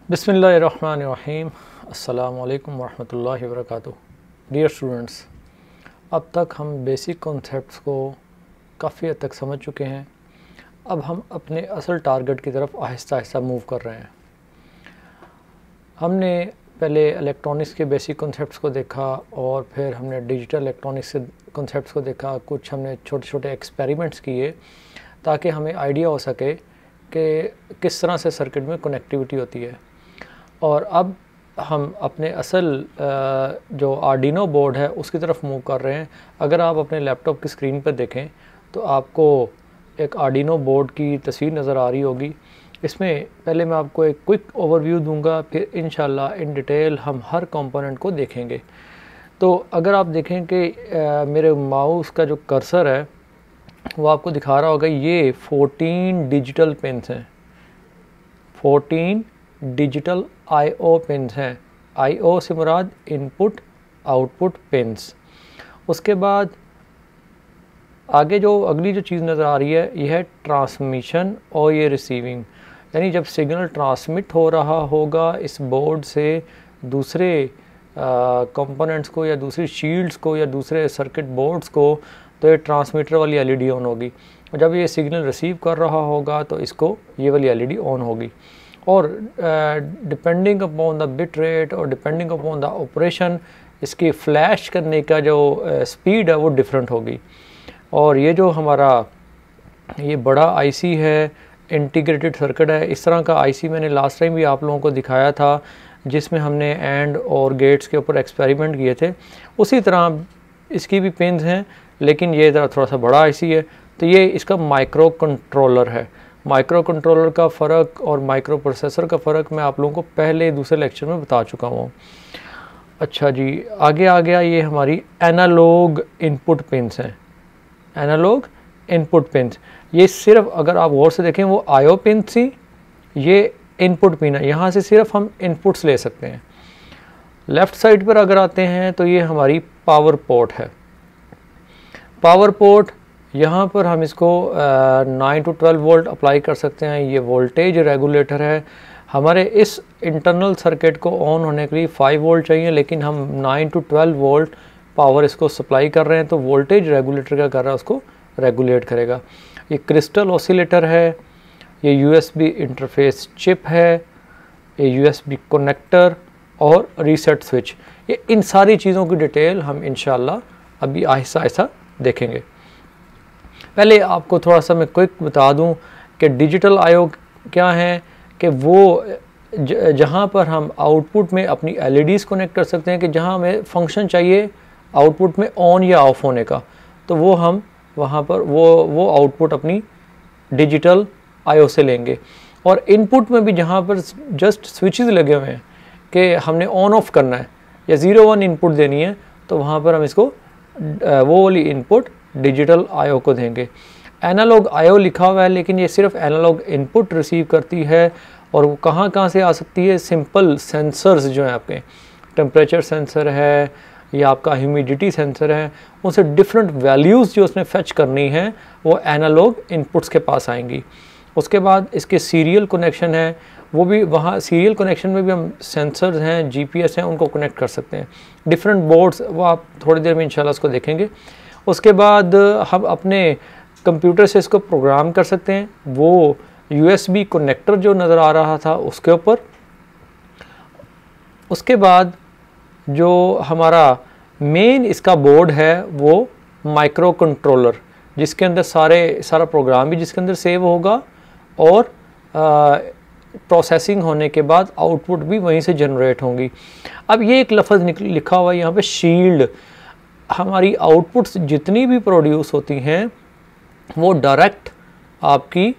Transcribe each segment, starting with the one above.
बिस्मिल्लाहिर्रहमानिर्रहीम। अस्सलामु अलैकुम वरहमतुल्लाहि वबरकातुहू। डियर स्टूडेंट्स, अब तक हम बेसिक कॉन्सेप्ट्स को काफ़ी हद तक समझ चुके हैं। अब हम अपने असल टारगेट की तरफ आहिस्ता आहिस्ता मूव कर रहे हैं। हमने पहले इलेक्ट्रॉनिक्स के बेसिक कॉन्सेप्ट्स को देखा और फिर हमने डिजिटल इलेक्ट्रॉनिक्स के कॉन्सेप्ट्स को देखा। कुछ हमने छोटे छोटे एक्सपेरिमेंट्स किए ताकि हमें आइडिया हो सके कि किस तरह से सर्किट में कनेक्टिविटी होती है। और अब हम अपने असल जो आर्डिनो बोर्ड है उसकी तरफ मूव कर रहे हैं। अगर आप अपने लैपटॉप की स्क्रीन पर देखें तो आपको एक आर्डिनो बोर्ड की तस्वीर नज़र आ रही होगी। इसमें पहले मैं आपको एक क्विक ओवरव्यू दूंगा, फिर इंशाल्लाह इन डिटेल हम हर कंपोनेंट को देखेंगे। तो अगर आप देखें कि मेरे माउस का जो कर्सर है वो आपको दिखा रहा होगा, ये 14 डिजिटल पिन्स हैं। 14 डिजिटल IO पिन्स हैं। IO से मुराद इनपुट आउटपुट पिन्स। उसके बाद आगे जो अगली जो चीज़ नज़र आ रही है यह है ट्रांसमिशन और ये रिसीविंग, यानी जब सिग्नल ट्रांसमिट हो रहा होगा इस बोर्ड से दूसरे कंपोनेंट्स को या दूसरी शील्ड्स को या दूसरे सर्किट बोर्ड्स को, तो ये ट्रांसमीटर वाली LED ऑन होगी। और जब ये सिग्नल रिसीव कर रहा होगा तो इसको ये वाली LED ऑन होगी। और depending upon the bit rate और डिपेंडिंग अपॉन द ऑपरेशन इसकी फ्लैश करने का जो स्पीड है वो डिफरेंट होगी। और ये जो हमारा ये बड़ा IC है, इंटीग्रेटेड सर्किट है, इस तरह का IC मैंने लास्ट टाइम भी आप लोगों को दिखाया था जिसमें हमने एंड और गेट्स के ऊपर एक्सपेरिमेंट किए थे। उसी तरह इसकी भी पिन्स हैं, लेकिन ये ज़रा थोड़ा सा बड़ा IC है। तो ये इसका माइक्रो कंट्रोलर है। माइक्रो कंट्रोलर का फ़र्क और माइक्रो प्रोसेसर का फ़र्क मैं आप लोगों को पहले दूसरे लेक्चर में बता चुका हूँ। अच्छा जी, आगे आ गया ये हमारी एनालॉग इनपुट पिन्स हैं। एनालॉग इनपुट पिन्स ये सिर्फ अगर आप गौर से देखें वो IO पिन थी, ये इनपुट पिन है। यहाँ से सिर्फ हम इनपुट्स ले सकते हैं। लेफ़्ट साइड पर अगर आते हैं तो ये हमारी पावर पोर्ट है। पावर पोर्ट यहाँ पर हम इसको 9 to 12 वोल्ट अप्लाई कर सकते हैं। ये वोल्टेज रेगुलेटर है। हमारे इस इंटरनल सर्किट को ऑन होने के लिए 5 वोल्ट चाहिए, लेकिन हम 9 to 12 वोल्ट पावर इसको सप्लाई कर रहे हैं, तो वोल्टेज रेगुलेटर क्या कर रहा है उसको रेगुलेट करेगा। ये क्रिस्टल ऑसिलेटर है, ये USB इंटरफेस चिप है, ये USB कनेक्टर और रीसेट स्विच। ये इन सारी चीज़ों की डिटेल हम इंशाल्लाह अभी आहिस्ता आहिस्ता देखेंगे। पहले आपको थोड़ा सा मैं क्विक बता दूं कि डिजिटल IO क्या है, कि वो जहां पर हम आउटपुट में अपनी LEDs कनेक्ट कर सकते हैं कि जहां हमें फंक्शन चाहिए आउटपुट में ऑन या ऑफ होने का, तो वो हम वहां पर वो आउटपुट अपनी डिजिटल IO से लेंगे। और इनपुट में भी जहां पर जस्ट स्विचेस लगे हुए हैं कि हमने ऑन ऑफ करना है या 0-1 इनपुट देनी है, तो वहाँ पर हम इसको वो वाली इनपुट डिजिटल IO को देंगे। एनालॉग IO लिखा हुआ है, लेकिन ये सिर्फ एनालॉग इनपुट रिसीव करती है। और वो कहाँ कहाँ से आ सकती है? सिंपल सेंसर्स जो हैं आपके, टेम्परेचर सेंसर है या आपका ह्यूमिडिटी सेंसर है, उनसे डिफरेंट वैल्यूज़ जो उसने फेच करनी है वो एनालॉग इनपुट्स के पास आएंगी। उसके बाद इसके सीरियल कनेक्शन है, वो भी वहाँ सीरियल कनेक्शन में भी हम सेंसर्स हैं, GPS हैं, उनको कनेक्ट कर सकते हैं। डिफरेंट बोर्ड्स, वो आप थोड़ी देर में इंशाल्लाह उसको देखेंगे। उसके बाद हम अपने कंप्यूटर से इसको प्रोग्राम कर सकते हैं, वो USB कनेक्टर जो नज़र आ रहा था उसके ऊपर। उसके बाद जो हमारा मेन इसका बोर्ड है वो माइक्रो कंट्रोलर, जिसके अंदर सारा प्रोग्राम भी जिसके अंदर सेव होगा और प्रोसेसिंग होने के बाद आउटपुट भी वहीं से जनरेट होंगी। अब ये एक लफ्ज़ लिखा हुआ है यहाँ पे, शील्ड। हमारी आउटपुट्स जितनी भी प्रोड्यूस होती हैं वो डायरेक्ट आपकी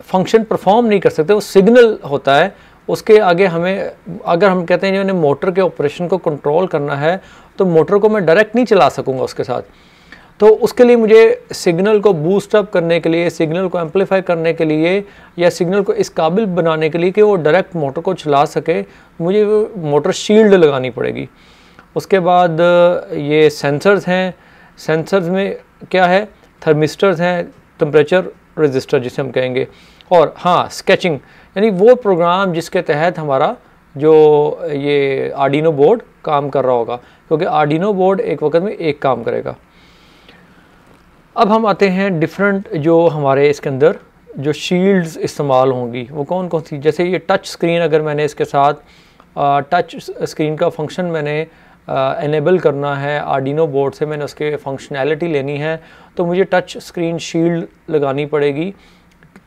फंक्शन परफॉर्म नहीं कर सकते, वो सिग्नल होता है। उसके आगे हमें, अगर हम कहते हैं जो मोटर के ऑपरेशन को कंट्रोल करना है, तो मोटर को मैं डायरेक्ट नहीं चला सकूँगा उसके साथ। तो उसके लिए मुझे सिग्नल को बूस्ट अप करने के लिए, सिग्नल को एम्पलीफाई करने के लिए या सिग्नल को इस काबिल बनाने के लिए कि वो डायरेक्ट मोटर को चला सके, मुझे वो मोटर शील्ड लगानी पड़ेगी। उसके बाद ये सेंसर्स हैं। सेंसर्स में क्या है? थर्मिस्टर्स हैं, टेम्परेचर रजिस्टर जिसे हम कहेंगे। और हाँ स्केचिंग, यानी वो प्रोग्राम जिसके तहत हमारा जो ये आर्डिनो बोर्ड काम कर रहा होगा, क्योंकि आर्डिनो बोर्ड एक वक्त में एक काम करेगा। अब हम आते हैं डिफरेंट जो हमारे इसके अंदर जो शील्ड्स इस्तेमाल होंगी वो कौन कौन सी। जैसे ये टच स्क्रीन, अगर मैंने इसके साथ टच स्क्रीन का फंक्शन मैंने एनेबल करना है आर्डिनो बोर्ड से, मैंने उसके फंक्शनैलिटी लेनी है, तो मुझे टच स्क्रीन शील्ड लगानी पड़ेगी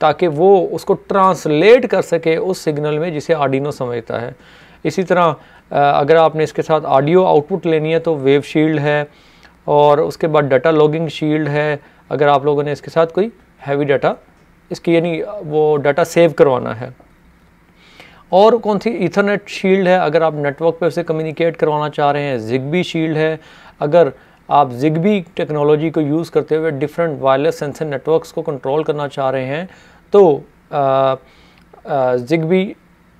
ताकि वो उसको ट्रांसलेट कर सके उस सिग्नल में जिसे आर्डिनो समझता है। इसी तरह अगर आपने इसके साथ ऑडियो आउटपुट लेनी है तो वेव शील्ड है, और उसके बाद डाटा लॉगिंग शील्ड है अगर आप लोगों ने इसके साथ कोई हैवी डाटा इसकी यानी वो डाटा सेव करवाना है। और कौन सी, ईथरनेट शील्ड है अगर आप नेटवर्क पे उसे कम्युनिकेट करवाना चाह रहे हैं। जिगबी शील्ड है अगर आप जिगबी टेक्नोलॉजी को यूज़ करते हुए डिफरेंट वायरलेस सेंसर नेटवर्क्स को कंट्रोल करना चाह रहे हैं तो Zigbee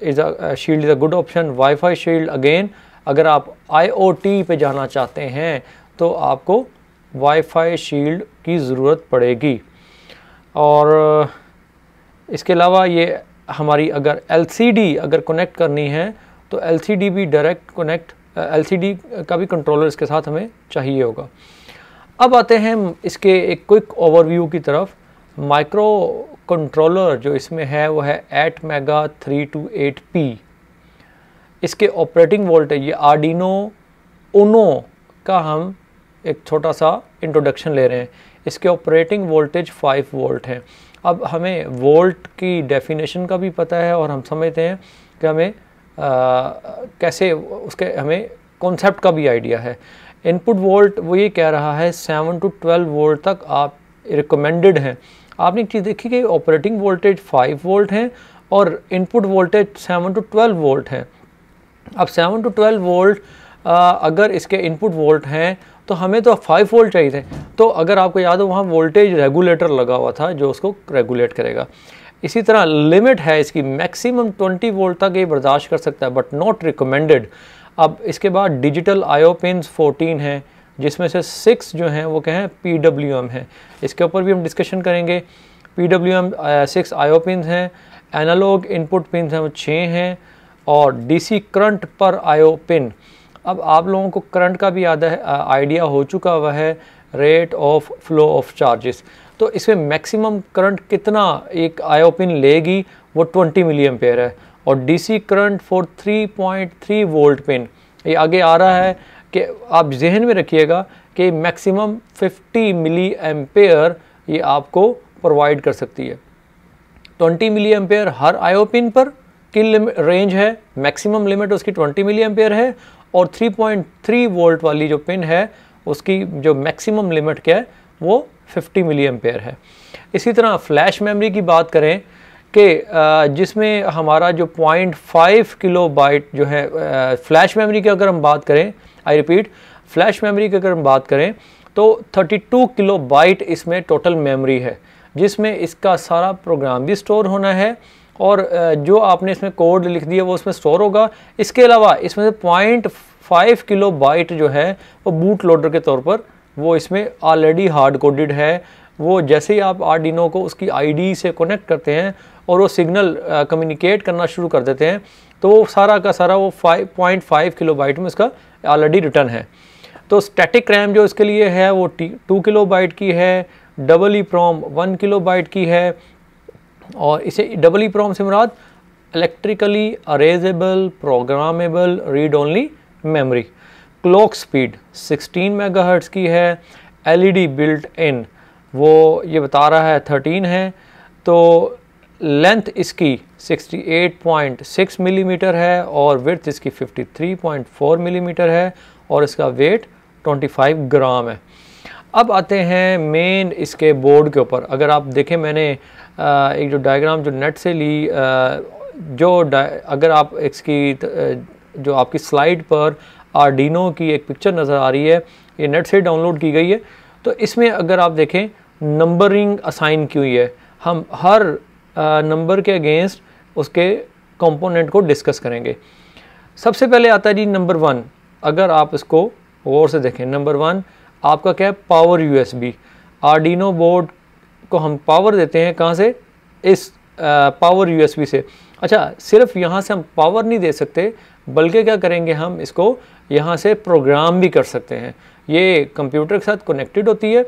shield is a good option. Wifi shield again अगर आप IoT पे जाना चाहते हैं तो आपको वाईफाई शील्ड की ज़रूरत पड़ेगी। और इसके अलावा ये हमारी अगर LCD अगर कनेक्ट करनी है तो LCD भी डायरेक्ट कनेक्ट, LCD का भी कंट्रोलर इसके साथ हमें चाहिए होगा। अब आते हैं इसके एक क्विक ओवरव्यू की तरफ। माइक्रो कंट्रोलर जो इसमें है वो है ATmega 328P। इसके ऑपरेटिंग वोल्टेज, ये आर्डिनो उनो का हम एक छोटा सा इंट्रोडक्शन ले रहे हैं। इसके ऑपरेटिंग वोल्टेज 5 वोल्ट हैं। अब हमें वोल्ट की डेफिनेशन का भी पता है और हम समझते हैं कि हमें कैसे उसके हमें कॉन्सेप्ट का भी आइडिया है। इनपुट वोल्ट वो ये कह रहा है 7 to 12 वोल्ट तक आप रिकमेंडेड हैं। आपने एक चीज़ देखी कि ऑपरेटिंग वोल्टेज 5 वोल्ट हैं और इनपुट वोल्टेज 7 to 12 वोल्ट हैं। अब 7 to 12 वोल्ट अगर इसके इनपुट वोल्ट हैं तो हमें तो 5 वोल्ट चाहिए थे। तो अगर आपको याद हो वहाँ वोल्टेज रेगुलेटर लगा हुआ था जो उसको रेगुलेट करेगा। इसी तरह लिमिट है इसकी, मैक्सिमम 20 वोल्ट तक ये बर्दाश्त कर सकता है बट नॉट रिकमेंडेड। अब इसके बाद डिजिटल IO पिन्स 14 हैं जिसमें से 6 जो हैं वो कहें PWM हैं। इसके ऊपर भी हम डिस्कशन करेंगे। PWM 6 IO पिन्स हैं। एनालॉग इनपुट पिन्स हैं वो 6 हैं और DC करंट पर IO पिन। अब आप लोगों को करंट का भी आइडिया हो चुका हुआ है, rate of flow of charges. तो इसमें मैक्सिमम करंट कितना एक IO पिन लेगी वो 20 मिली एम्पेयर है। और DC current for 3.3 volt pin, ये आगे आ रहा है कि आप जहन में रखिएगा कि मैक्सिमम 50 मिली एम्पेयर ये आपको प्रोवाइड कर सकती है। 20 मिली एम्पेयर हर IO पिन पर की रेंज है, मैक्सिमम लिमिट उसकी 20 मिली एम्पेयर है। और 3.3 वोल्ट वाली जो पिन है उसकी जो मैक्सिमम लिमिट क्या है वो 50 मिली एम्पेयर है। इसी तरह फ्लैश मेमोरी की बात करें कि जिसमें हमारा जो 0.5 किलोबाइट जो है फ्लैश मेमोरी की अगर हम बात करें, आई रिपीट फ्लैश मेमोरी की अगर हम बात करें तो 32 किलोबाइट इसमें टोटल मेमोरी है जिसमें इसका सारा प्रोग्राम भी स्टोर होना है और जो आपने इसमें कोड लिख दिया वो उसमें स्टोर होगा। इसके अलावा इसमें से 0.5 किलोबाइट जो है वो बूट लोडर के तौर पर वो इसमें ऑलरेडी हार्ड कोडेड है। वो जैसे ही आप आर्डिनो को उसकी ID से कनेक्ट करते हैं और वो सिग्नल कम्युनिकेट करना शुरू कर देते हैं तो वो सारा का सारा वो 0.5 किलोबाइट में इसका ऑलरेडी रिटर्न है। तो स्टैटिक रैम जो इसके लिए है वो 2 किलोबाइट की है, डबल EEPROM 1 किलोबाइट की है। और इसे डबल EEPROM से मुराद electrically erasable programmable read only memory. Clock speed 16 megahertz की है। LED बिल्ट इन वो ये बता रहा है 13 है। तो लेंथ इसकी 68.6 मिलीमीटर है और विड्थ इसकी 53.4 मिलीमीटर है और इसका वेट 25 ग्राम है। अब आते हैं मेन इसके बोर्ड के ऊपर। अगर आप देखें मैंने एक जो डायग्राम जो नेट से ली अगर आप इसकी जो आपकी स्लाइड पर आर्डिनो की एक पिक्चर नज़र आ रही है, ये नेट से डाउनलोड की गई है। तो इसमें अगर आप देखें नंबरिंग असाइन की हुई है। हम हर नंबर के अगेंस्ट उसके कंपोनेंट को डिस्कस करेंगे। सबसे पहले आता है जी नंबर 1। अगर आप इसको गौर से देखें, नंबर 1 आपका क्या है, पावर USB। आर्डिनो बोर्ड को हम पावर देते हैं कहाँ से, इस पावर यूएसबी से। अच्छा, सिर्फ यहाँ से हम पावर नहीं दे सकते, बल्कि क्या करेंगे, हम इसको यहाँ से प्रोग्राम भी कर सकते हैं। ये कंप्यूटर के साथ कनेक्टेड होती है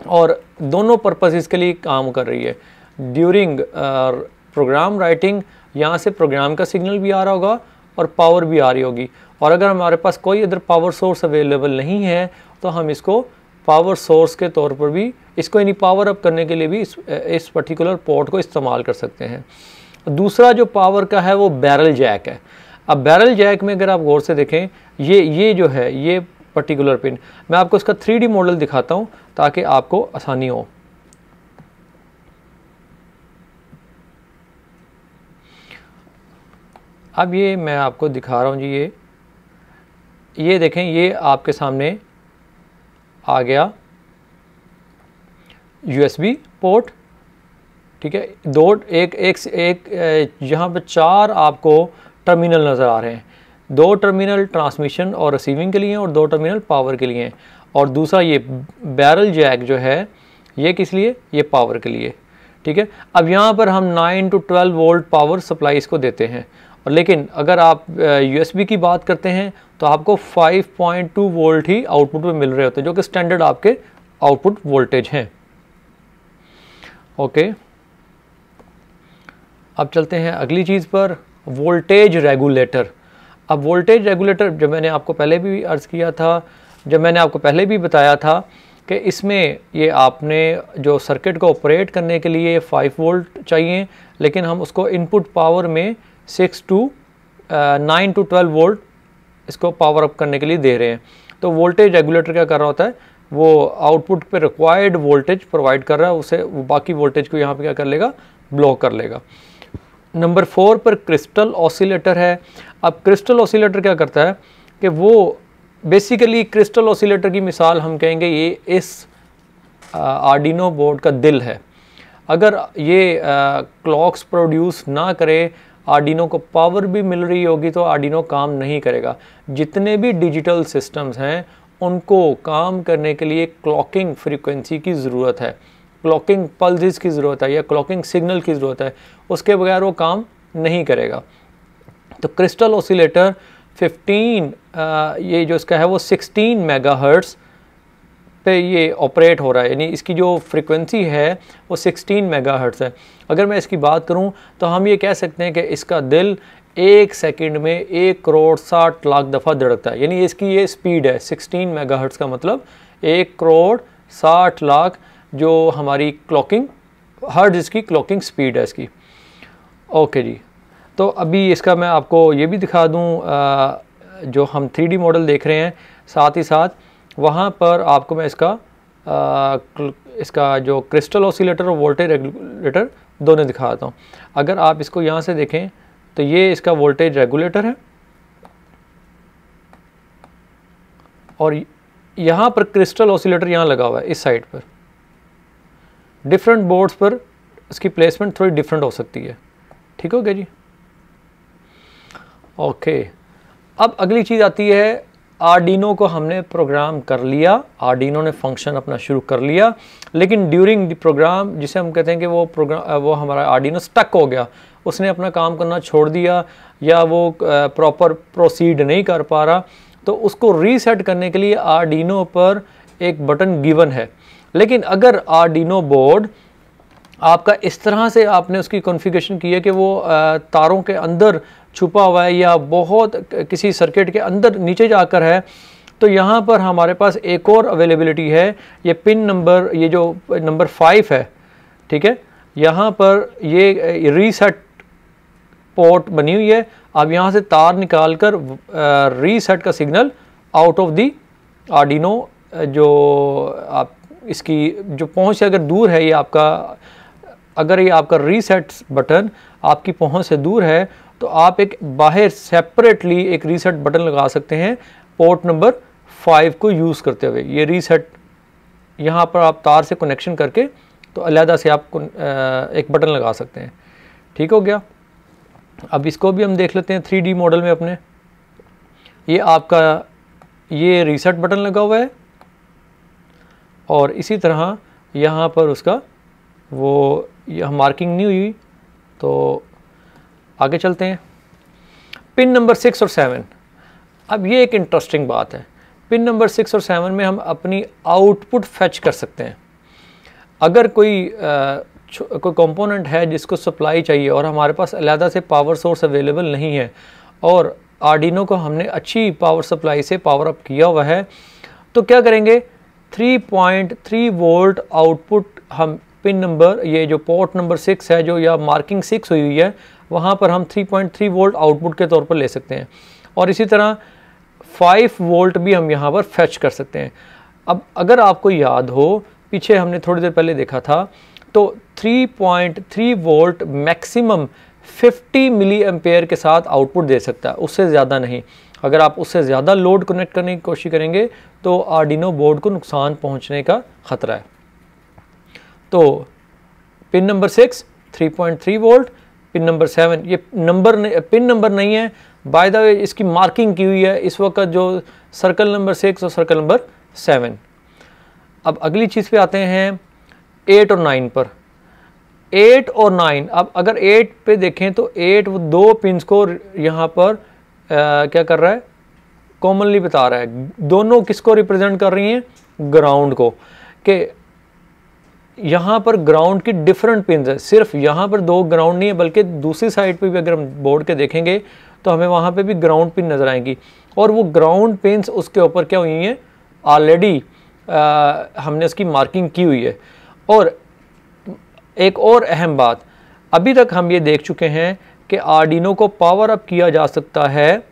और दोनों पर्पसेस के लिए काम कर रही है। ड्यूरिंग प्रोग्राम राइटिंग यहाँ से प्रोग्राम का सिग्नल भी आ रहा होगा और पावर भी आ रही होगी। और अगर हमारे पास कोई अदर पावर सोर्स अवेलेबल नहीं है तो हम इसको पावर सोर्स के तौर पर भी इसको यानी पावर अप करने के लिए भी इस पर्टिकुलर पोर्ट को इस्तेमाल कर सकते हैं। दूसरा जो पावर का है वो बैरल जैक है। अब बैरल जैक में अगर आप गौर से देखें, ये जो है ये पर्टिकुलर पिन, मैं आपको इसका 3D मॉडल दिखाता हूँ ताकि आपको आसानी हो। अब ये मैं आपको दिखा रहा हूँ जी, ये देखें, ये आपके सामने आ गया USB पोर्ट, ठीक है। एक यहाँ पे 4 आपको टर्मिनल नज़र आ रहे हैं। 2 टर्मिनल ट्रांसमिशन और रिसीविंग के लिए हैं और 2 टर्मिनल पावर के लिए हैं। और दूसरा ये बैरल जैक जो है ये किस लिए, ये पावर के लिए, ठीक है। अब यहाँ पर हम 9 to 12 वोल्ट पावर सप्लाई इसको देते हैं, और लेकिन अगर आप USB की बात करते हैं तो आपको 5.2 वोल्ट ही आउटपुट में मिल रहे होते हैं, जो कि स्टैंडर्ड आपके आउटपुट वोल्टेज हैं। ओके, अब चलते हैं अगली चीज़ पर, वोल्टेज रेगुलेटर। अब वोल्टेज रेगुलेटर जब मैंने आपको पहले भी अर्ज़ किया था, जब मैंने आपको पहले भी बताया था कि इसमें ये आपने जो सर्किट को ऑपरेट करने के लिए 5 वोल्ट चाहिए, लेकिन हम उसको इनपुट पावर में 9 to 12 वोल्ट इसको पावर अप करने के लिए दे रहे हैं। तो वोल्टेज रेगुलेटर क्या कर रहा होता है, वो आउटपुट पे रिक्वायर्ड वोल्टेज प्रोवाइड कर रहा है, उसे बाकी वोल्टेज को यहाँ पे क्या कर लेगा, ब्लॉक कर लेगा। नंबर 4 पर क्रिस्टल ऑसिलेटर है। अब क्रिस्टल ऑसिलेटर क्या करता है कि वो बेसिकली क्रिस्टल ऑसिलेटर की मिसाल हम कहेंगे ये इस आर्डिनो बोर्ड का दिल है। अगर ये क्लॉक्स प्रोड्यूस ना करे, आर्डिनो को पावर भी मिल रही होगी तो आर्डिनो काम नहीं करेगा। जितने भी डिजिटल सिस्टम्स हैं उनको काम करने के लिए क्लॉकिंग फ्रीक्वेंसी की ज़रूरत है, क्लॉकिंग पल्सेस की ज़रूरत है या क्लॉकिंग सिग्नल की ज़रूरत है, उसके बगैर वो काम नहीं करेगा। तो क्रिस्टल ऑसिलेटर 15 ये जो इसका है वो 16 मेगाहर्ट्ज़ पे ये ऑपरेट हो रहा है, यानी इसकी जो फ्रीक्वेंसी है वो 16 मेगाहर्ट्ज़ है। अगर मैं इसकी बात करूं तो हम ये कह सकते हैं कि इसका दिल 1 सेकंड में 1 करोड़ 60 लाख दफ़ा धड़कता है, यानी इसकी ये स्पीड है 16 मेगाहर्ट्ज़ का मतलब 1 करोड़ 60 लाख जो हमारी क्लॉकिंग हर्ट्ज़ इसकी क्लॉकिंग स्पीड है इसकी। ओके जी, तो अभी इसका मैं आपको ये भी दिखा दूं, जो हम 3D मॉडल देख रहे हैं, साथ ही साथ वहाँ पर आपको मैं इसका जो क्रिस्टल ऑसिलेटर और वोल्टेज रेगुलेटर दोनों दिखाता हूँ। अगर आप इसको यहाँ से देखें तो ये इसका वोल्टेज रेगुलेटर है और यहाँ पर क्रिस्टल ऑसिलेटर यहाँ लगा हुआ है इस साइड पर। डिफरेंट बोर्ड्स पर इसकी प्लेसमेंट थोड़ी डिफरेंट हो सकती है, ठीक हो गया जी। ओके, अब अगली चीज़ आती है, आर्डिनो को हमने प्रोग्राम कर लिया, आर्डिनो ने फंक्शन अपना शुरू कर लिया, लेकिन ड्यूरिंग द प्रोग्राम, जिसे हम कहते हैं कि वो हमारा आर्डिनो स्टक हो गया, उसने अपना काम करना छोड़ दिया या वो प्रॉपर प्रोसीड नहीं कर पा रहा, तो उसको रीसेट करने के लिए आर्डिनो पर एक बटन गिवन है। लेकिन अगर आर्डिनो बोर्ड आपका इस तरह से आपने उसकी कॉन्फ़िगरेशन की है कि वो तारों के अंदर छुपा हुआ है या बहुत किसी सर्किट के अंदर नीचे जाकर है, तो यहाँ पर हमारे पास एक और अवेलेबिलिटी है, ये पिन नंबर, ये जो नंबर 5 है, ठीक है, यहाँ पर ये रीसेट पोर्ट बनी हुई है। अब यहाँ से तार निकाल कर रीसेट का signal out of the Arduino, जो आप इसकी जो पहुँच से अगर दूर है, ये आपका अगर ये आपका रीसेट बटन आपकी पहुँच से दूर है तो आप एक बाहर सेपरेटली एक रीसेट बटन लगा सकते हैं पोर्ट नंबर 5 को यूज़ करते हुए। ये रीसेट यहाँ पर आप तार से कनेक्शन करके तो अलहदा से आप एक बटन लगा सकते हैं, ठीक हो गया। अब इसको भी हम देख लेते हैं 3D मॉडल में अपने। ये आपका ये रीसेट बटन लगा हुआ है और इसी तरह यहाँ पर उसका वो यह मार्किंग नहीं हुई, तो आगे चलते हैं। पिन नंबर 6 और 7, अब ये एक इंटरेस्टिंग बात है। पिन नंबर 6 और 7 में हम अपनी आउटपुट फेच कर सकते हैं। अगर कोई कंपोनेंट है जिसको सप्लाई चाहिए और हमारे पास अलहदा से पावर सोर्स अवेलेबल नहीं है और आर्डिनो को हमने अच्छी पावर सप्लाई से पावर अप किया हुआ है, तो क्या करेंगे, 3.3 वोल्ट आउटपुट हम पिन नंबर, ये जो पोर्ट नंबर 6 है जो या मार्किंग 6 हुई है, वहाँ पर हम 3.3 वोल्ट आउटपुट के तौर पर ले सकते हैं। और इसी तरह 5 वोल्ट भी हम यहाँ पर फेच कर सकते हैं। अब अगर आपको याद हो, पीछे हमने थोड़ी देर पहले देखा था, तो 3.3 वोल्ट मैक्सिमम 50 मिली एम्पेयर के साथ आउटपुट दे सकता है, उससे ज़्यादा नहीं। अगर आप उससे ज़्यादा लोड कनेक्ट करने की कोशिश करेंगे तो आर्डिनो बोर्ड को नुकसान पहुंचने का ख़तरा है। तो pin number 6 3.3 volt, pin number 7 ये पिन नंबर नहीं है, बाय द वे इसकी मार्किंग की हुई है इस वक्त जो सर्कल नंबर 6 और सर्कल नंबर 7। अब अगली चीज़ पे आते हैं 8 और 9 पर। 8 और 9, अब अगर 8 पे देखें तो 8 वो 2 पिन्स को यहाँ पर क्या कर रहा है, कॉमनली बता रहा है। दोनों किसको रिप्रेजेंट कर रही हैं, ग्राउंड को, कि यहाँ पर ग्राउंड की डिफरेंट पिन्स है। सिर्फ यहाँ पर 2 ग्राउंड नहीं है, बल्कि दूसरी साइड पे भी अगर हम बोर्ड के देखेंगे तो हमें वहाँ पे भी ग्राउंड पिन नज़र आएंगी। और वो ग्राउंड पिन्स उसके ऊपर क्या हुई हैं, ऑलरेडी हमने उसकी मार्किंग की हुई है। और एक और अहम बात, अभी तक हम ये देख चुके हैं कि आर्डिनो को पावर अप किया जा सकता है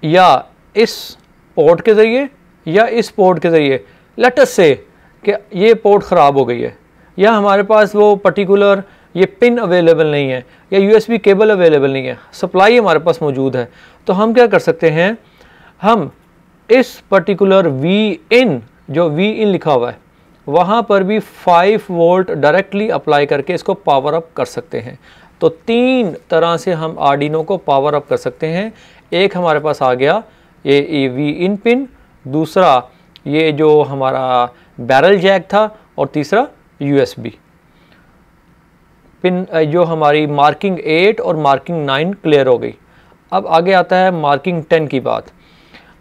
या इस पोर्ट के ज़रिए या इस पोर्ट के ज़रिए। लेट अस से कि ये पोर्ट ख़राब हो गई है या हमारे पास वो पर्टिकुलर ये पिन अवेलेबल नहीं है या यूएसबी केबल अवेलेबल नहीं है, सप्लाई हमारे पास मौजूद है, तो हम क्या कर सकते हैं, हम इस पर्टिकुलर वी इन, जो वी इन लिखा हुआ है, वहाँ पर भी 5 वोल्ट डायरेक्टली अप्लाई करके इसको पावर अप कर सकते हैं। तो 3 तरह से हम आर्डिनो को पावर अप कर सकते हैं। एक हमारे पास आ गया ये वी इन पिन, दूसरा ये जो हमारा बैरल जैक था, और तीसरा यूएसबी पिन। जो हमारी मार्किंग 8 और मार्किंग 9 क्लियर हो गई। अब आगे आता है मार्किंग 10 की बात।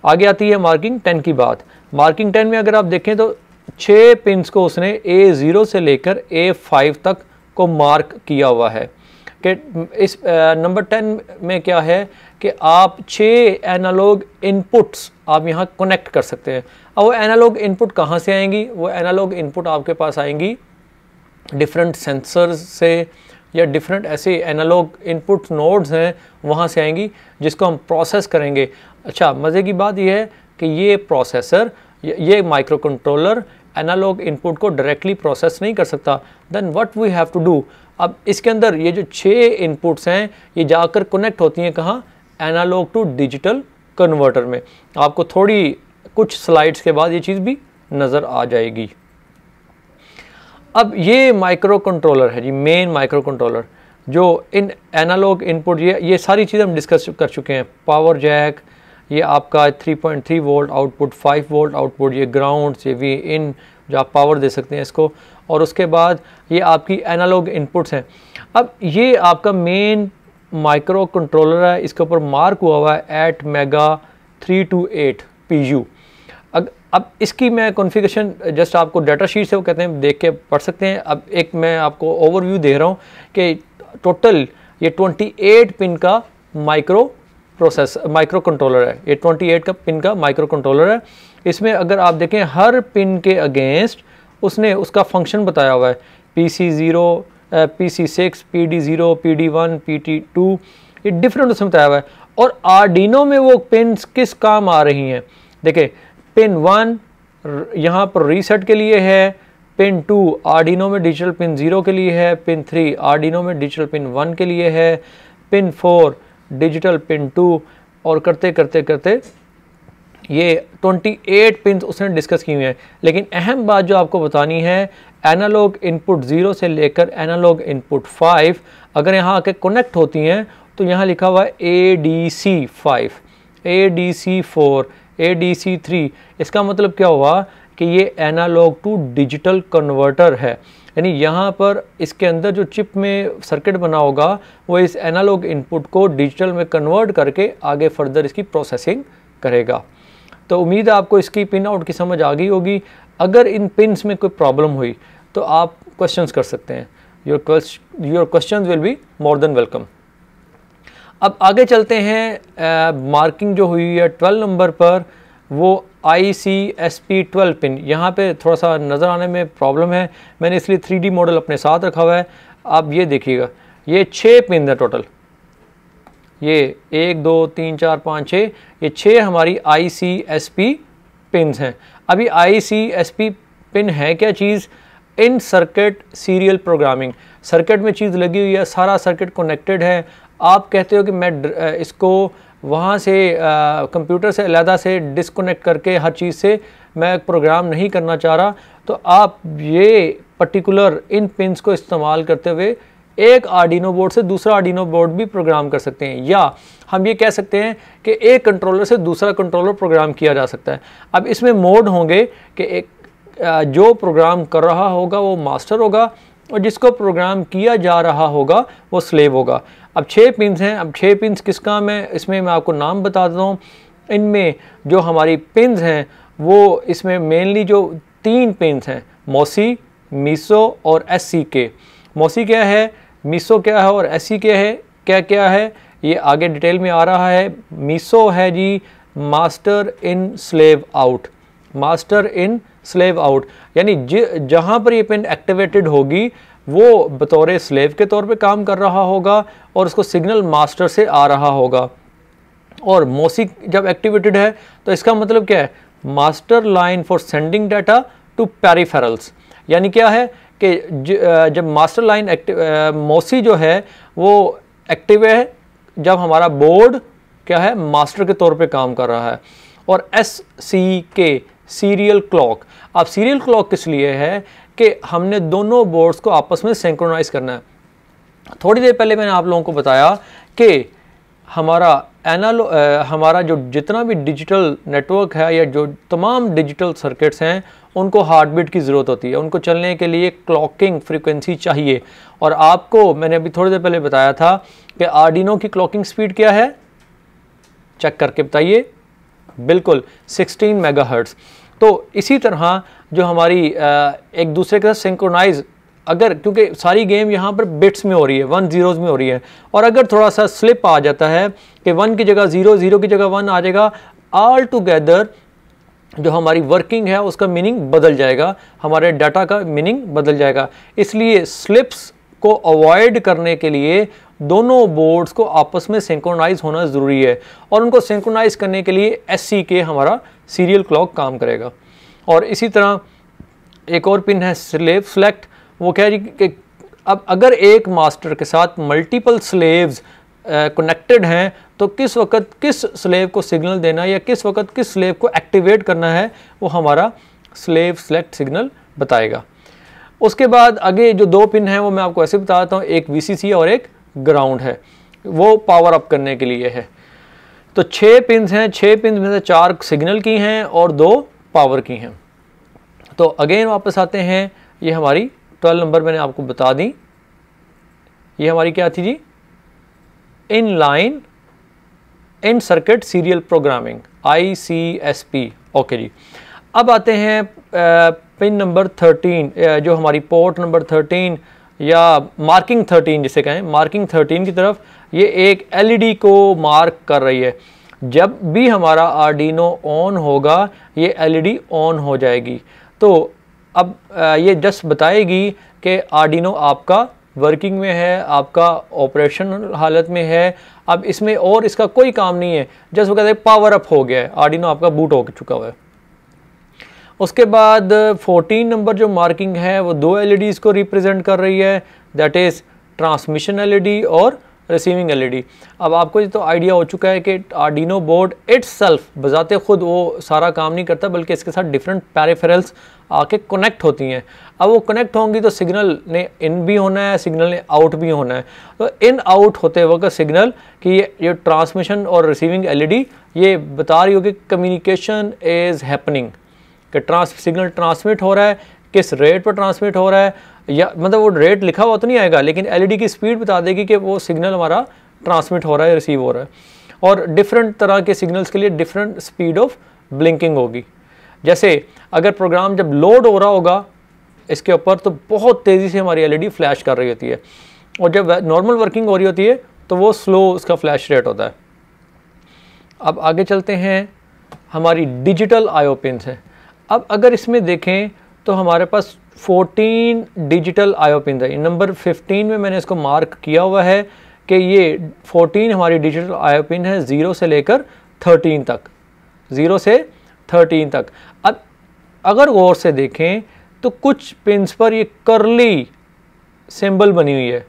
आगे आती है मार्किंग 10 की बात। मार्किंग 10 में अगर आप देखें तो 6 पिन्स को उसने A0 से लेकर A5 तक को मार्क किया हुआ है। कि इस नंबर 10 में क्या है कि आप 6 एनालॉग इनपुट्स आप यहाँ कनेक्ट कर सकते हैं। अब वो एनालॉग इनपुट कहाँ से आएंगी, वो एनालॉग इनपुट आपके पास आएंगी डिफरेंट सेंसर्स से या डिफरेंट ऐसे एनालॉग इनपुट नोड्स हैं वहाँ से आएंगी, जिसको हम प्रोसेस करेंगे। अच्छा, मज़े की बात यह है कि ये प्रोसेसर, ये माइक्रो कंट्रोलर एनालॉग इनपुट को डायरेक्टली प्रोसेस नहीं कर सकता। Then what we have to do, अब इसके अंदर ये जो 6 इनपुट्स हैं ये जाकर कनेक्ट होती हैं कहाँ, एनालॉग टू डिजिटल कन्वर्टर में। आपको थोड़ी कुछ स्लाइड्स के बाद ये चीज़ भी नज़र आ जाएगी। अब ये माइक्रो कंट्रोलर है जी, मेन माइक्रो कंट्रोलर, जो इन एनालॉग इनपुट ये सारी चीज़ें हम डिस्कस कर चुके हैं। पावर जैक, ये आपका 3.3 वोल्ट आउटपुट, 5 वोल्ट आउटपुट, ये ग्राउंड, ये वी इन जो आप पावर दे सकते हैं इसको, और उसके बाद ये आपकी एनालॉग इनपुट्स हैं। अब ये आपका मेन माइक्रो कंट्रोलर है, इसके ऊपर मार्क हुआ है ATmega 328 PU। अब इसकी मैं कॉन्फ़िगरेशन जस्ट आपको डाटा शीट से वो कहते हैं देख के पढ़ सकते हैं। अब एक मैं आपको ओवरव्यू दे रहा हूँ कि टोटल ये 28 पिन का माइक्रो कंट्रोलर है। ये 28 का पिन का माइक्रो कंट्रोलर है। इसमें अगर आप देखें हर पिन के अगेंस्ट उसने उसका फंक्शन बताया हुआ है, PC0, PC6, PD0, PD1, PD2, ये डिफरेंट उसमें बताया हुआ है। और आर्डिनो में वो पिन्स किस काम आ रही हैं, देखें पिन 1 यहाँ पर रीसेट के लिए है, पिन 2 आर्डिनो में डिजिटल पिन 0 के लिए है, पिन 3 आर्डिनो में डिजिटल पिन 1 के लिए है, पिन 4 डिजिटल पिन 2, और करते करते करते ये 28 पिन उसने डिस्कस की हुई हैं। लेकिन अहम बात जो आपको बतानी है, एनालॉग इनपुट 0 से लेकर एनालॉग इनपुट 5 अगर यहाँ आके कनेक्ट होती हैं तो यहाँ लिखा हुआ है ADC5, ADC4, ADC3। इसका मतलब क्या हुआ कि ये एनालॉग टू डिजिटल कन्वर्टर है, यानी यहाँ पर इसके अंदर जो चिप में सर्किट बना होगा वो इस एनालॉग इनपुट को डिजिटल में कन्वर्ट करके आगे फर्दर इसकी प्रोसेसिंग करेगा। तो उम्मीद है आपको इसकी पिन आउट की समझ आ गई होगी। अगर इन पिन्स में कोई प्रॉब्लम हुई तो आप क्वेश्चंस कर सकते हैं। Your questions will be more than welcome. अब आगे चलते हैं। मार्किंग जो हुई है 12 नंबर पर वो ICSP12 पिन, यहाँ पे थोड़ा सा नज़र आने में प्रॉब्लम है, मैंने इसलिए 3D मॉडल अपने साथ रखा हुआ है। आप ये देखिएगा, ये 6 पिन है टोटल, ये 1 2 3 4 5 6, ये 6 हमारी ICSP पिन्स हैं। अभी ICSP पिन है क्या चीज़? इन सर्किट सीरियल प्रोग्रामिंग। सर्किट में चीज़ लगी हुई है, सारा सर्किट कनेक्टेड है। आप कहते हो कि मैं इसको वहाँ से कंप्यूटर से अलहदा से डिस्कनेक्ट करके हर चीज़ से मैं प्रोग्राम नहीं करना चाह रहा, तो आप ये पर्टिकुलर इन पिन्स को इस्तेमाल करते हुए एक आर्डिनो बोर्ड से दूसरा आर्डिनो बोर्ड भी प्रोग्राम कर सकते हैं, या हम ये कह सकते हैं कि एक कंट्रोलर से दूसरा कंट्रोलर प्रोग्राम किया जा सकता है। अब इसमें मोड होंगे कि एक जो प्रोग्राम कर रहा होगा वो मास्टर होगा और जिसको प्रोग्राम किया जा रहा होगा वो स्लेव होगा। अब 6 पिन्स हैं। अब 6 पिन्स किस काम है, इसमें मैं आपको नाम बता देता हूँ। इनमें जो हमारी पिन्स हैं वो इसमें मेनली जो 3 पिन्स हैं, मॉसी, मीसो और SCK। मॉसी क्या है, मीसो क्या है और SC क्या है, क्या है, ये आगे डिटेल में आ रहा है। मीसो है जी master in slave out, master in slave out, यानी जहाँ पर ये पिन एक्टिवेटेड होगी वो बतौर स्लेव के तौर पे काम कर रहा होगा और उसको सिग्नल मास्टर से आ रहा होगा। और मॉसी जब एक्टिवेटेड है तो इसका मतलब क्या है, master line for sending data to peripherals, यानी क्या है कि जब मास्टर लाइन मॉसी जो है वो एक्टिव है जब हमारा बोर्ड क्या है, मास्टर के तौर पे काम कर रहा है। और SCK सीरियल क्लॉक। अब सीरियल क्लॉक किस लिए है कि हमने दोनों बोर्ड्स को आपस में सिंक्रोनाइज करना है। थोड़ी देर पहले मैंने आप लोगों को बताया कि हमारा जो जितना भी डिजिटल नेटवर्क है या जो तमाम डिजिटल सर्किट्स हैं उनको हार्ट बीट की ज़रूरत होती है, उनको चलने के लिए क्लॉकिंग फ्रीक्वेंसी चाहिए। और आपको मैंने अभी थोड़ी देर पहले बताया था कि आर्डिनो की क्लॉकिंग स्पीड क्या है, चेक करके बताइए, बिल्कुल 16 मेगाहर्ट्ज़। तो इसी तरह जो हमारी एक दूसरे के साथ सिंक्रोनाइज, अगर क्योंकि सारी गेम यहाँ पर बिट्स में हो रही है, 1 zeros में हो रही है, और अगर थोड़ा सा स्लिप आ जाता है कि 1 की जगह 0, 0 की जगह 1 आ जाएगा, ऑल टुगेदर जो हमारी वर्किंग है उसका मीनिंग बदल जाएगा, हमारे डाटा का मीनिंग बदल जाएगा। इसलिए स्लिप्स को अवॉइड करने के लिए दोनों बोर्ड्स को आपस में सिंक्रोनाइज होना ज़रूरी है, और उनको सिंक्रोनाइज करने के लिए SCK हमारा सीरियल क्लॉक काम करेगा। और इसी तरह एक और पिन है स्लेव सेलेक्ट, वो कह रही कि अब अगर एक मास्टर के साथ मल्टीपल स्लेव्स कनेक्टेड हैं तो किस वक्त किस स्लेव को सिग्नल देना या किस वक्त किस स्लेव को एक्टिवेट करना है वो हमारा स्लेव सेलेक्ट सिग्नल बताएगा। उसके बाद आगे जो 2 पिन हैं वो मैं आपको ऐसे बताता हूँ, एक VCC और एक ग्राउंड है, वो पावर अप करने के लिए है। तो 6 पिन्स हैं, 6 पिन में से 4 सिग्नल की हैं और 2 पावर की हैं। तो अगेन वापस आते हैं, ये हमारी 12 नंबर मैंने आपको बता दी, ये हमारी क्या थी जी, in line in circuit serial programming ICSP। Okay जी, अब आते हैं पिन नंबर 13, जो हमारी पोर्ट नंबर 13 या मार्किंग 13 जिसे कहें, मार्किंग 13 की तरफ ये एक LED को मार्क कर रही है। जब भी हमारा आर्डिनो ऑन होगा ये LED ऑन हो जाएगी। तो अब ये बताएगी कि आर्डिनो आपका वर्किंग में है, आपका ऑपरेशन हालत में है। अब इसमें और इसका कोई काम नहीं है, जस्ट वो कहते हैं पावर अप हो गया है, आर्डिनो आपका बूट हो चुका हुआ है। उसके बाद 14 नंबर जो मार्किंग है वो 2 LEDs को रिप्रेजेंट कर रही है, दैट इज़ ट्रांसमिशन LED और रिसीविंग LED। अब आपको तो आइडिया हो चुका है कि आर्डिनो बोर्ड इट्ससेल्फ बजाते खुद वो सारा काम नहीं करता, बल्कि इसके साथ डिफरेंट पेरिफेरल्स आके कनेक्ट होती हैं। अब वो कनेक्ट होंगी तो सिग्नल ने इन भी होना है, सिग्नल ने आउट भी होना है। तो इन आउट होते वक्त सिग्नल कि ये ट्रांसमिशन और रिसीविंग LED ये बता रही होगी कम्युनिकेशन इज़ हैपनिंग, कि सिग्नल ट्रांसमिट हो रहा है, किस रेट पर ट्रांसमिट हो रहा है, या मतलब वो रेट लिखा हुआ तो नहीं आएगा, लेकिन एलईडी की स्पीड बता देगी कि वो सिग्नल हमारा ट्रांसमिट हो रहा है, रिसीव हो रहा है। और डिफरेंट तरह के सिग्नल्स के लिए डिफरेंट स्पीड ऑफ ब्लिंकिंग होगी। जैसे अगर प्रोग्राम जब लोड हो रहा होगा इसके ऊपर तो बहुत तेज़ी से हमारी एलईडी फ्लैश कर रही होती है, और जब नॉर्मल वर्किंग हो रही होती है तो वो स्लो उसका फ्लैश रेट होता है। अब आगे चलते हैं, हमारी डिजिटल आईओ पिन्स हैं। अब अगर इसमें देखें तो हमारे पास 14 डिजिटल आईओ पिन है। नंबर 15 में मैंने इसको मार्क किया हुआ है कि ये 14 हमारी डिजिटल आईओ पिन है, 0 से लेकर 13 तक, 0 से 13 तक। अब अगर गौर से देखें तो कुछ पिन्स पर ये करली सिंबल बनी हुई है।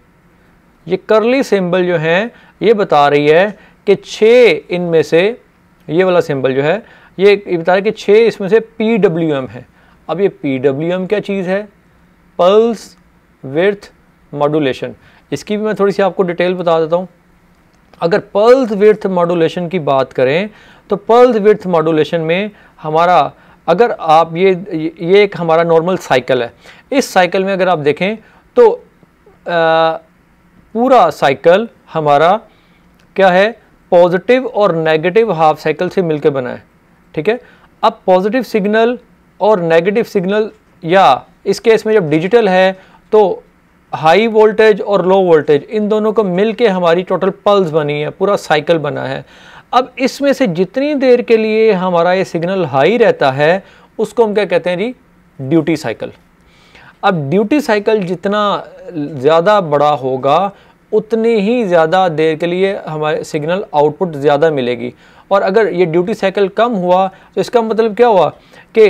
ये करली सिंबल जो है ये बता रही है कि 6 इनमें से, ये वाला सिंबल जो है ये बता रहा है कि 6 इसमें से PWM है। अब ये PWM क्या चीज़ है? Pulse width modulation. इसकी भी मैं थोड़ी सी आपको डिटेल बता देता हूँ। अगर पल्स विड्थ मॉड्यूलेशन की बात करें तो पल्स विड्थ मॉड्यूलेशन में हमारा, अगर आप ये एक हमारा नॉर्मल साइकिल है। इस साइकिल में अगर आप देखें तो पूरा साइकिल हमारा क्या है, पॉजिटिव और नेगेटिव हाफ साइकिल से मिलकर बना है, ठीक है। अब पॉजिटिव सिग्नल और नेगेटिव सिग्नल, या इस केस में जब डिजिटल है तो हाई वोल्टेज और लो वोल्टेज, इन दोनों को मिलके हमारी टोटल पल्स बनी है, पूरा साइकिल बना है। अब इसमें से जितनी देर के लिए हमारा ये सिग्नल हाई रहता है उसको हम क्या कहते हैं जी, ड्यूटी साइकिल। अब ड्यूटी साइकिल जितना ज़्यादा बड़ा होगा उतनी ही ज़्यादा देर के लिए हमारे सिग्नल आउटपुट ज़्यादा मिलेगी। और अगर ये ड्यूटी साइकिल कम हुआ तो इसका मतलब क्या हुआ कि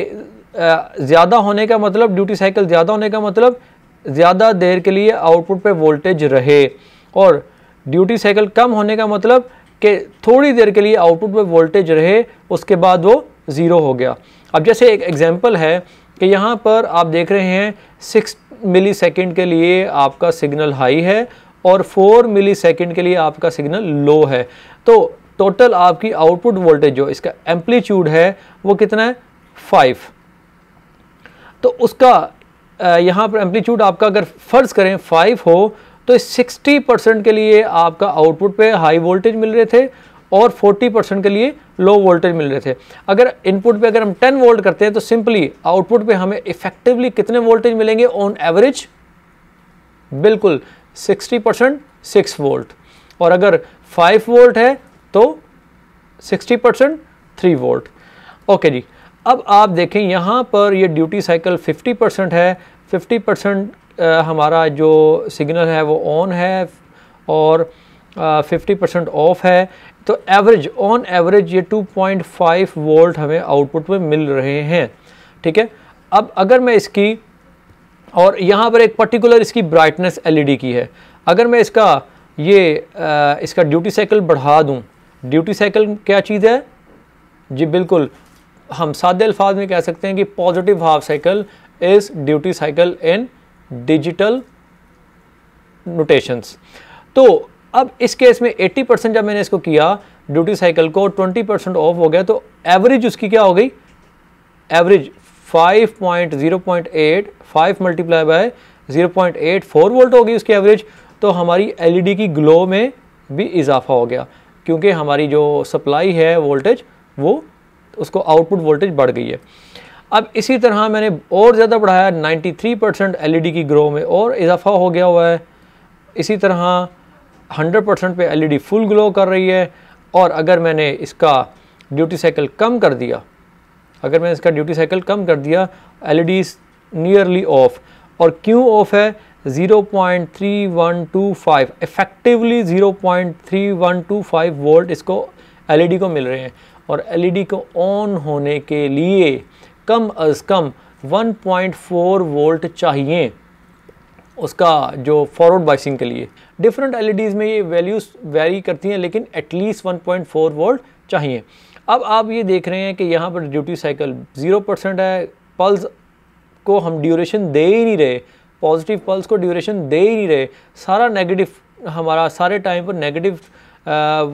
ज़्यादा होने का मतलब, ड्यूटी साइकिल ज़्यादा होने का मतलब ज़्यादा देर के लिए आउटपुट पे वोल्टेज रहे, और ड्यूटी साइकिल कम होने का मतलब कि थोड़ी देर के लिए आउटपुट पे वोल्टेज रहे, उसके बाद वो ज़ीरो हो गया। अब जैसे एक एग्जांपल है कि यहाँ पर आप देख रहे हैं 6 मिली सेकेंड के लिए आपका सिग्नल हाई है और 4 मिली सेकेंड के लिए आपका सिग्नल लो है। तो टोटल आपकी आउटपुट वोल्टेज जो इसका एम्पलीट्यूड है वो कितना है, 5। तो उसका यहाँ पर एम्पलीट्यूड आपका अगर फ़र्ज़ करें 5 हो तो 60% के लिए आपका आउटपुट पे हाई वोल्टेज मिल रहे थे और 40% के लिए लो वोल्टेज मिल रहे थे। अगर इनपुट पे अगर हम 10 वोल्ट करते हैं तो सिंपली आउटपुट पे हमें इफेक्टिवली कितने वोल्टेज मिलेंगे ऑन एवरेज? बिल्कुल 60% 6 वोल्ट, और अगर 5 वोल्ट है तो 60% 3 वोल्ट। ओके जी, अब आप देखें यहाँ पर ये ड्यूटी साइकिल 50% है, 50% हमारा जो सिग्नल है वो ऑन है और 50% ऑफ है। तो एवरेज, ऑन एवरेज ये 2.5 वोल्ट हमें आउटपुट में मिल रहे हैं, ठीक है। अब अगर मैं इसकी, और यहाँ पर एक पर्टिकुलर इसकी ब्राइटनेस एलईडी की है, अगर मैं इसका इसका ड्यूटी साइकिल बढ़ा दूँ, ड्यूटी साइकिल क्या चीज़ है जी? बिल्कुल हम सादे अल्फाज में कह सकते हैं कि positive half cycle is duty cycle in digital notations. तो अब इस केस में 80% जब मैंने इसको किया ड्यूटी साइकिल को, 20% ऑफ हो गया, तो एवरेज उसकी क्या हो गई? एवरेज 5.0.8, 5 मल्टीप्लाई बाय 0.84 वोल्ट हो गई उसकी एवरेज। तो हमारी एलईडी की ग्लो में भी इजाफा हो गया, क्योंकि हमारी जो सप्लाई है वोल्टेज वो, उसको आउटपुट वोल्टेज बढ़ गई है। अब इसी तरह मैंने और ज़्यादा बढ़ाया, 93% एलईडी की ग्रो में और इजाफा हो गया हुआ है। इसी तरह 100% पे एलईडी फुल ग्लो कर रही है। और अगर मैंने इसका ड्यूटी साइकिल कम कर दिया, अगर मैंने इसका ड्यूटी साइकिल कम कर दिया, एलईडी इज़ नियरली ऑफ। और क्यों ऑफ है? 0.3125 इफेक्टिवली 0.3125 वोल्ट इसको एलईडी को मिल रहे हैं। और एलईडी को ऑन होने के लिए कम अज़ कम 1.4 वोल्ट चाहिए उसका जो फॉरवर्ड बाइसिंग के लिए। डिफरेंट एलईडीज़ में ये वैल्यूज़ वेरी करती हैं, लेकिन एटलीस्ट 1.4 वोल्ट चाहिए। अब आप ये देख रहे हैं कि यहाँ पर ड्यूटी साइकिल 0% है, पल्स को हम ड्यूरेशन दे ही नहीं रहे, पॉजिटिव पल्स को ड्यूरेशन दे ही नहीं रहे, सारा नेगेटिव, हमारा सारे टाइम पर नेगेटिव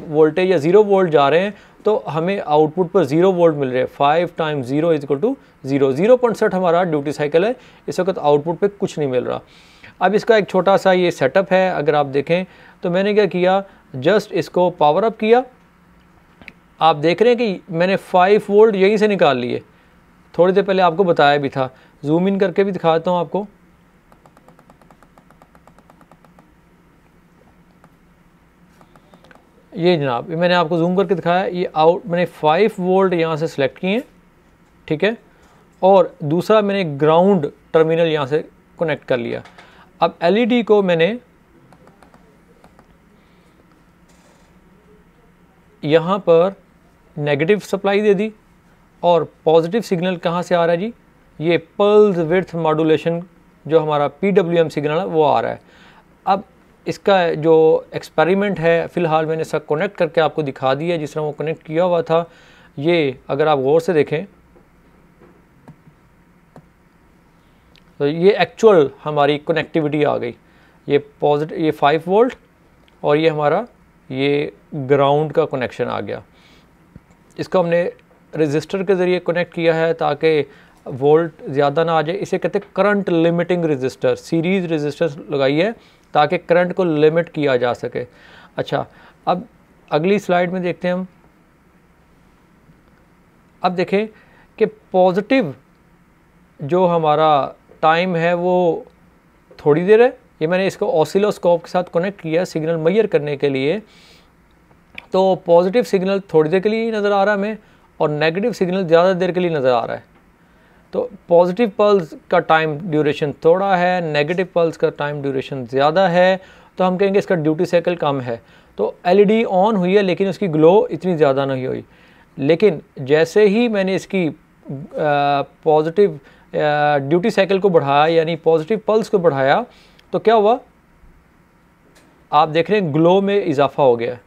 वोल्टेज या 0 वोल्ट जा रहे हैं। तो हमें आउटपुट पर 0 वोल्ट मिल रहे हैं। 5 टाइम्स 0 इज इक्वल टू 0, 0.7 हमारा ड्यूटी साइकिल है। इस वक्त आउटपुट पे कुछ नहीं मिल रहा। अब इसका एक छोटा सा ये सेटअप है, अगर आप देखें तो मैंने क्या किया, जस्ट इसको पावर अप किया। आप देख रहे हैं कि मैंने 5 वोल्ट यहीं से निकाल लिए, थोड़ी देर पहले आपको बताया भी था। जूम इन करके भी दिखाता हूँ आपको। ये जनाब, ये मैंने आपको जूम करके दिखाया। ये आउट मैंने 5 वोल्ट यहाँ से सिलेक्ट किए, ठीक है, और दूसरा मैंने ग्राउंड टर्मिनल यहाँ से कनेक्ट कर लिया। अब एलईडी को मैंने यहाँ पर नेगेटिव सप्लाई दे दी और पॉजिटिव सिग्नल कहाँ से आ रहा है जी, ये पल्स विड्थ मॉड्यूलेशन जो हमारा PWM सिग्नल है वो आ रहा है। अब इसका जो एक्सपेरिमेंट है फ़िलहाल मैंने इसका कनेक्ट करके आपको दिखा दिया, जिस तरह वो कनेक्ट किया हुआ था। ये अगर आप गौर से देखें तो ये एक्चुअल हमारी कनेक्टिविटी आ गई। ये पॉजिटिव, ये 5 वोल्ट और ये हमारा ये ग्राउंड का कनेक्शन आ गया। इसको हमने रजिस्टर के ज़रिए कनेक्ट किया है ताकि वोल्ट ज़्यादा ना आ जाए। इसे कहते हैं current limiting register. Series register लगाई है ताकि करंट को लिमिट किया जा सके। अच्छा, अब अगली स्लाइड में देखते हैं हम। अब देखें कि पॉजिटिव जो हमारा टाइम है वो थोड़ी देर है। ये मैंने इसको ऑसिलोस्कोप के साथ कनेक्ट किया सिग्नल मेजर करने के लिए। तो पॉजिटिव सिग्नल थोड़ी देर के लिए ही नज़र आ रहा है हमें और नेगेटिव सिग्नल ज़्यादा देर के लिए नज़र आ रहा है। तो पॉजिटिव पल्स का टाइम ड्यूरेशन थोड़ा है, नेगेटिव पल्स का टाइम ड्यूरेशन ज़्यादा है, तो हम कहेंगे इसका ड्यूटी साइकिल कम है। तो एलईडी ऑन हुई है लेकिन उसकी ग्लो इतनी ज़्यादा नहीं हुई। लेकिन जैसे ही मैंने इसकी पॉजिटिव ड्यूटी साइकिल को बढ़ाया, यानी पॉजिटिव पल्स को बढ़ाया, तो क्या हुआ, आप देख रहे हैं ग्लो में इजाफा हो गया।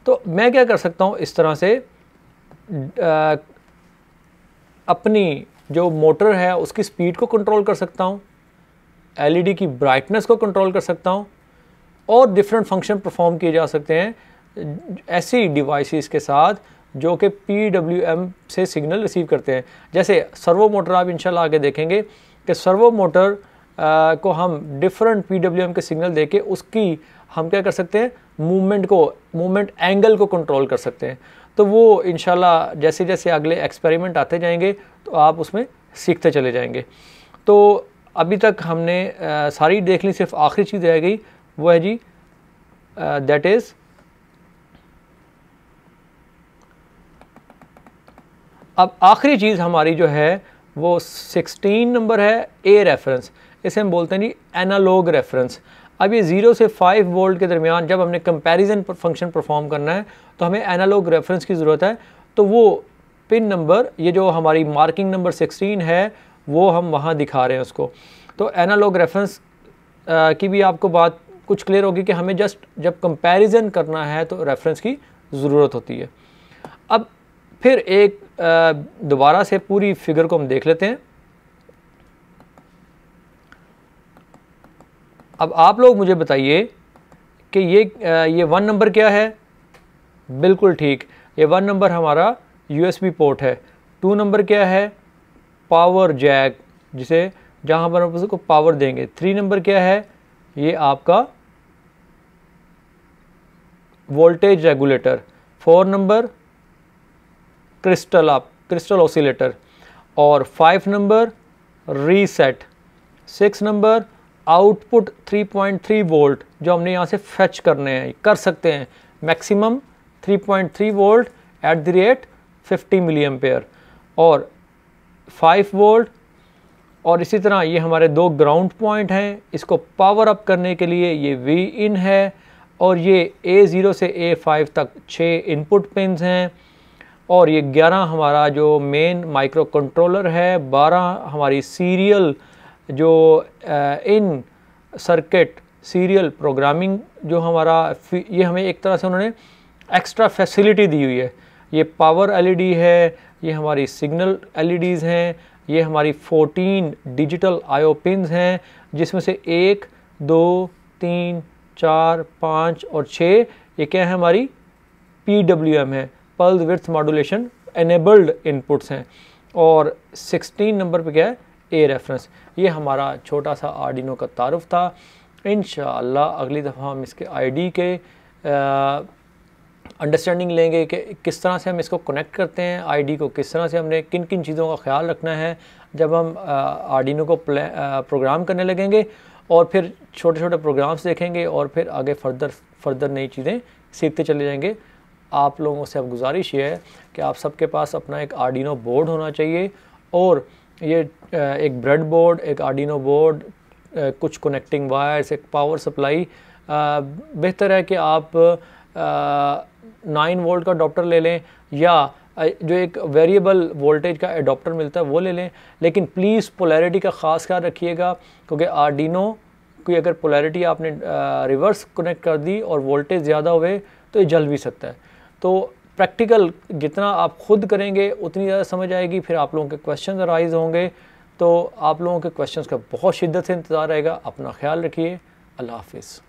तो मैं क्या कर सकता हूँ, इस तरह से अपनी जो मोटर है उसकी स्पीड को कंट्रोल कर सकता हूँ, एलईडी की ब्राइटनेस को कंट्रोल कर सकता हूँ और डिफरेंट फंक्शन परफॉर्म किए जा सकते हैं ऐसी डिवाइसेस के साथ जो कि PWM से सिग्नल रिसीव करते हैं। जैसे सर्वो मोटर आप इंशाल्लाह आगे देखेंगे कि सर्वो मोटर को हम डिफरेंट PWM के सिग्नल देके उसकी हम क्या कर सकते हैं, मूवमेंट एंगल को कंट्रोल कर सकते हैं। तो वो इंशाल्लाह जैसे जैसे अगले एक्सपेरिमेंट आते जाएंगे तो आप उसमें सीखते चले जाएंगे। तो अभी तक हमने सारी देख ली, सिर्फ आखिरी चीज़ रह गई, वो है जी दैट इज़ अब आखिरी चीज़ हमारी जो है वो 16 नंबर है, ए रेफरेंस। इसे हम बोलते हैं जी एनालॉग रेफरेंस। अब ये 0 से 5 वोल्ट के दरमियान जब हमने कंपैरिजन फंक्शन परफॉर्म करना है तो हमें एनालॉग रेफरेंस की ज़रूरत है। तो वो पिन नंबर, ये जो हमारी मार्किंग नंबर 16 है, वो हम वहाँ दिखा रहे हैं उसको। तो एनालॉग रेफरेंस की भी आपको बात कुछ क्लियर होगी कि हमें जस्ट जब कंपैरिजन करना है तो रेफरेंस की ज़रूरत होती है। अब फिर एक दोबारा से पूरी फिगर को हम देख लेते हैं। अब आप लोग मुझे बताइए कि ये 1 नंबर क्या है। बिल्कुल ठीक, ये 1 नंबर हमारा USB पोर्ट है। 2 नंबर क्या है, पावर जैक, जिसे जहाँ पर आप उसको पावर देंगे। 3 नंबर क्या है, ये आपका voltage regulator. 4 number crystal oscillator और 5 number reset. 6 number output 3.3 volt जो हमने यहाँ से फेच करने हैं, कर सकते हैं maximum 3.3 volt at the rate 50 milli ampere और 5 वोल्ट। और इसी तरह ये हमारे 2 ग्राउंड पॉइंट हैं, इसको पावर अप करने के लिए ये V इन है और ये A0 से A5 तक 6 इनपुट पिन्स हैं और ये 11 हमारा जो मेन माइक्रो कंट्रोलर है, 12 हमारी सीरियल जो इन सर्किट सीरियल प्रोग्रामिंग जो हमारा, ये हमें एक तरह से उन्होंने एक्स्ट्रा फैसिलिटी दी हुई है। ये पावर एलईडी है, ये हमारी सिग्नल एलईडीज़ हैं, ये हमारी 14 डिजिटल आईओ पिन्स हैं जिसमें से 1, 2, 3, 4, 5 और 6 ये क्या है, हमारी PWM है, pulse width modulation enabled inputs हैं। और 16 नंबर पे क्या है, ए रेफरेंस। ये हमारा छोटा सा आर्डिनो का तारुफ था। इंशाअल्लाह अगली दफ़ा हम इसके आईडी के अंडरस्टैंडिंग लेंगे कि किस तरह से हम इसको कनेक्ट करते हैं, आईडी को किस तरह से हमने किन किन चीज़ों का ख्याल रखना है जब हम आर्डिनो को प्रोग्राम करने लगेंगे, और फिर छोटे छोटे प्रोग्राम्स देखेंगे और फिर आगे फर्दर नई चीज़ें सीखते चले जाएंगे। आप लोगों से अब गुजारिश ये है कि आप सबके पास अपना एक आर्डिनो बोर्ड होना चाहिए, और ये एक ब्रेड बोर्ड, एक आर्डिनो बोर्ड, कुछ कनेक्टिंग वायर्स, एक पावर सप्लाई। बेहतर है कि आप 9 वोल्ट का अडॉप्टर ले लें, या जो एक वेरिएबल वोल्टेज का अडॉप्टर मिलता है वो ले लें। लेकिन प्लीज़ पोलैरिटी का ख़ास ख्याल रखिएगा, क्योंकि आर्डिनो की अगर पोलैरिटी आपने रिवर्स कनेक्ट कर दी और वोल्टेज ज़्यादा हुए तो ये जल भी सकता है। तो प्रैक्टिकल जितना आप खुद करेंगे उतनी ज़्यादा समझ आएगी। फिर आप लोगों के क्वेश्चन अराइज होंगे, तो आप लोगों के क्वेश्चंस का बहुत शिद्दत से इंतज़ार रहेगा। अपना ख्याल रखिए। अल्लाह हाफिज़।